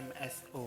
MSO।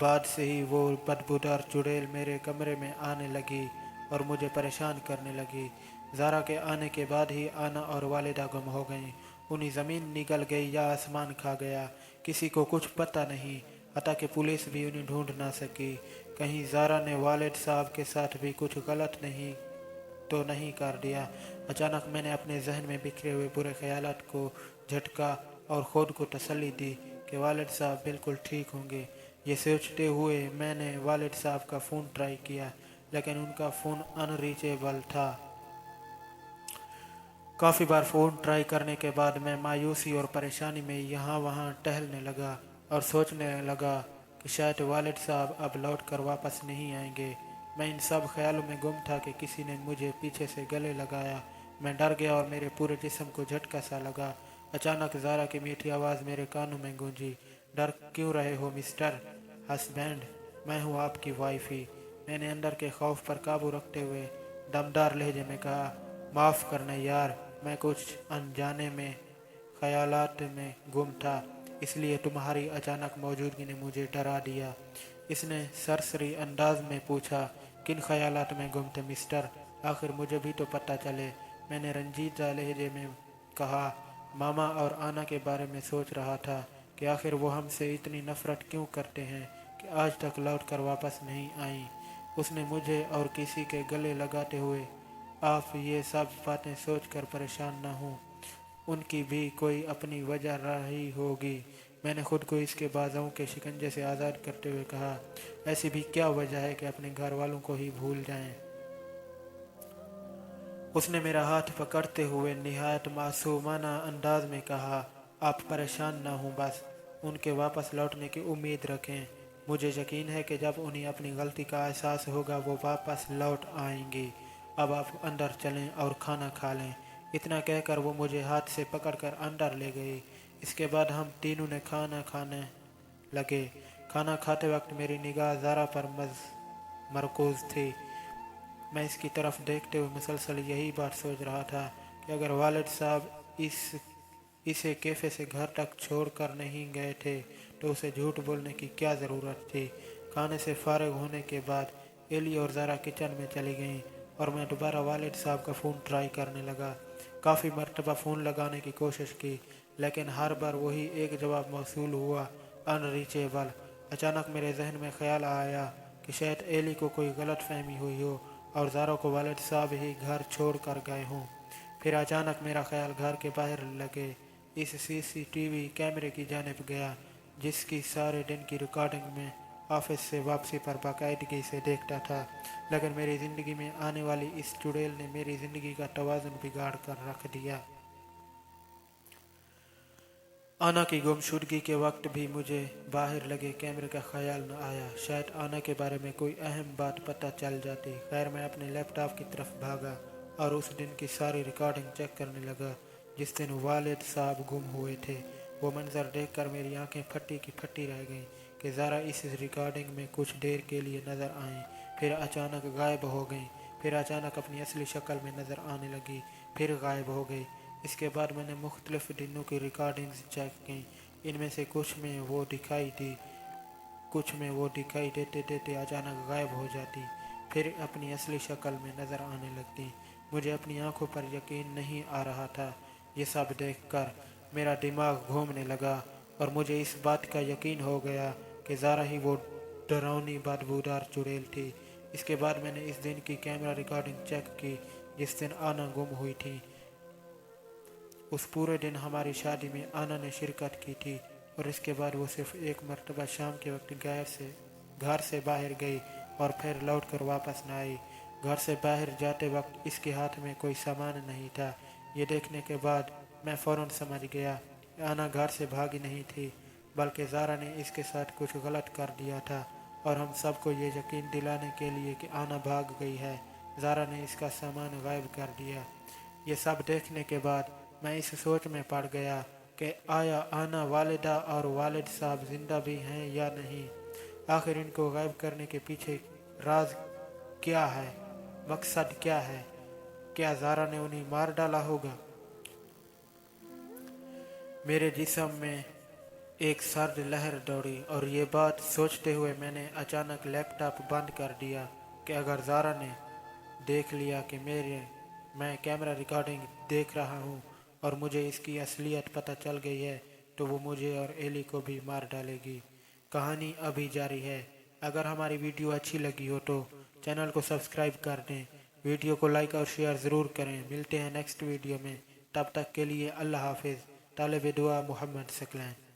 بعد سے ہی وہ بدبودار چڑیل میرے کمرے میں آنے لگی اور مجھے پریشان کرنے لگی۔ زارا کے آنے کے بعد ہی آنا اور والدہ گم ہو گئیں۔ انہیں زمین نگل گئی یا آسمان کھا گیا، کسی کو کچھ پتہ نہیں، حتیٰ کہ پولیس بھی انہیں ڈھونڈ نہ سکی۔ کہیں زارا نے والد صاحب کے ساتھ بھی کچھ غلط نہیں کر دیا۔ اچانک میں نے اپنے ذہن میں بکھرے ہوئے برے خیالات کو جھٹکا اور خود کو تسلی دی کہ والد صاحب بالکل ٹھیک ہوں گے۔ یہ سوچتے ہوئے میں نے والد صاحب کا فون ٹرائی کیا، لیکن ان کا فون ان ریچیبل تھا۔ کافی بار فون ٹرائی کرنے کے بعد میں مایوسی اور پریشانی میں یہاں وہاں ٹہلنے لگا اور سوچنے لگا کہ شاید والد صاحب اب لوٹ کر واپس نہیں آئیں گے۔ میں ان سب خیالوں میں گم تھا کہ کسی نے مجھے پیچھے سے گلے لگایا۔ میں ڈر گیا اور میرے پورے جسم کو جھٹکا سا لگا۔ اچانک زارا کی میٹھی آواز میرے کانوں میں گونجی۔ ڈر کیوں رہے ہو مسٹر ہسبینڈ؟ میں ہوں آپ کی وائف ہی۔ میں نے اندر کے خوف پر قابو رکھتے ہوئے دمدار لہجے میں کہا، معاف کرنا یار، میں کچھ انجانے میں خیالات میں گم تھا، اس لیے تمہاری اچانک موجودگی نے مجھے ڈرا دیا۔ اس نے سرسری انداز میں پوچھا، کن خیالات میں گم تھے مسٹر؟ آخر مجھے بھی تو پتہ چلے۔ میں نے رنجیدہ لہجے میں کہا، ماما اور آنا کے بارے میں سوچ رہا تھا کہ آخر وہ ہم سے اتنی نفرت کیوں کرتے ہیں کہ آج تک لوٹ کر واپس نہیں آئیں۔ اس نے مجھے اور کسی کے گلے لگاتے ہوئے، آپ یہ سب باتیں سوچ کر پریشان نہ ہوں، ان کی بھی کوئی اپنی وجہ رہی ہوگی۔ میں نے خود کو اس کے بازوؤں کے شکنجے سے آزاد کرتے ہوئے کہا، ایسی بھی کیا وجہ ہے کہ اپنے گھر والوں کو ہی بھول جائیں؟ اس نے میرا ہاتھ پکڑتے ہوئے نہایت معصومانہ انداز میں کہا، آپ پریشان نہ ہوں، بس ان کے واپس لوٹنے کی امید رکھیں۔ مجھے یقین ہے کہ جب انہیں اپنی غلطی کا احساس ہوگا وہ واپس لوٹ آئیں گی۔ اب آپ اندر چلیں اور کھانا کھا لیں۔ اتنا کہہ کر وہ مجھے ہاتھ سے پکڑ کر اندر لے گئی۔ اس کے بعد ہم تینوں نے کھانا کھانے لگے۔ کھانا کھاتے وقت میری نگاہ زارا پر مرکوز تھی۔ میں اس کی طرف دیکھتے ہوئے مسلسل یہی بات سوچ رہا تھا کہ اگر والد صاحب اسے کیفے سے گھر تک چھوڑ کر نہیں گئے تھے تو اسے جھوٹ بولنے کی کیا ضرورت تھی۔ کھانے سے فارغ ہونے کے بعد ایلی اور زارا کچن میں چلی گئیں اور میں دوبارہ والد صاحب کا فون ٹرائی کرنے لگا۔ کافی مرتبہ فون لگانے کی کوشش کی، لیکن ہر بار وہی ایک جواب موصول ہوا، ان ریچیبل۔ اچانک میرے ذہن میں خیال آیا کہ شاید ایلی کو کوئی غلط فہمی ہوئی ہو اور زارا کو والد صاحب ہی گھر چھوڑ کر گئے ہوں۔ پھر اچانک میرا خیال گھر کے باہر لگے اس سی سی ٹی وی کیمرے کی جانب گیا جس کی سارے دن کی ریکارڈنگ میں آفس سے واپسی پر باقاعدگی سے دیکھتا تھا، لیکن میری زندگی میں آنے والی اس چڑیل نے میری زندگی کا توازن بگاڑ کر رکھ دیا۔ آنا کی گمشدگی کے وقت بھی مجھے باہر لگے کیمرے کا خیال نہ آیا، شاید آنا کے بارے میں کوئی اہم بات پتہ چل جاتی۔ خیر میں اپنے لیپ ٹاپ کی طرف بھاگا اور اس دن کی ساری ریکارڈنگ چیک کرنے لگا جس دن والد صاحب گم ہوئے تھے۔ وہ منظر دیکھ کر میری آنکھیں پھٹی کی پھٹی رہ گئیں کہ زارا اس ریکارڈنگ میں کچھ دیر کے لیے نظر آئیں، پھر اچانک غائب ہو گئیں، پھر اچانک اپنی اصلی شکل میں نظر آنے لگی، پھر غائب ہو گئی۔ اس کے بعد میں نے مختلف دنوں کی ریکارڈنگز چیک کیں، ان میں سے کچھ میں وہ دکھائی دیتے اچانک غائب ہو جاتی، پھر اپنی اصلی شکل میں نظر آنے لگتی۔ مجھے اپنی آنکھوں پر یقین نہیں آ رہا تھا۔ یہ سب دیکھ کر میرا دماغ گھومنے لگا اور مجھے اس بات کا یقین ہو گیا کہ زارا ہی وہ ڈراؤنی بدبودار چڑیل تھی۔ اس کے بعد میں نے اس دن کی کیمرہ ریکارڈنگ چیک کی جس دن آنا گم ہوئی تھی۔ اس پورے دن ہماری شادی میں آنا نے شرکت کی تھی اور اس کے بعد وہ صرف ایک مرتبہ شام کے وقت گھر سے باہر گئی اور پھر لوٹ کر واپس نہ آئی۔ گھر سے باہر جاتے وقت اس کے ہاتھ میں کوئی سامان نہیں تھا۔ یہ دیکھنے کے بعد میں فوراً سمجھ گیا کہ آنا گھر سے بھاگی نہیں تھی بلکہ زارا نے اس کے ساتھ کچھ غلط کر دیا تھا، اور ہم سب کو یہ یقین دلانے کے لیے کہ آنا بھاگ گئی ہے زارا نے اس کا سامان غائب کر دیا۔ یہ سب دیکھنے کے بعد میں اس سوچ میں پڑ گیا کہ آیا آنا، والدہ اور والد صاحب زندہ بھی ہیں یا نہیں؟ آخر ان کو غائب کرنے کے پیچھے راز کیا ہے؟ مقصد کیا ہے؟ کیا زارا نے انہیں مار ڈالا ہوگا؟ میرے جسم میں ایک سرد لہر دوڑی اور یہ بات سوچتے ہوئے میں نے اچانک لیپ ٹاپ بند کر دیا کہ اگر زارا نے دیکھ لیا کہ میں کیمرہ ریکارڈنگ دیکھ رہا ہوں اور مجھے اس کی اصلیت پتہ چل گئی ہے تو وہ مجھے اور ایلی کو بھی مار ڈالے گی۔ کہانی ابھی جاری ہے۔ اگر ہماری ویڈیو اچھی لگی ہو تو چینل کو سبسکرائب کر دیں، ویڈیو کو لائک اور شیئر ضرور کریں۔ ملتے ہیں نیکسٹ ویڈیو میں، تب تک کے لیے اللہ حافظ۔ طالب دعا محمد ثقلین۔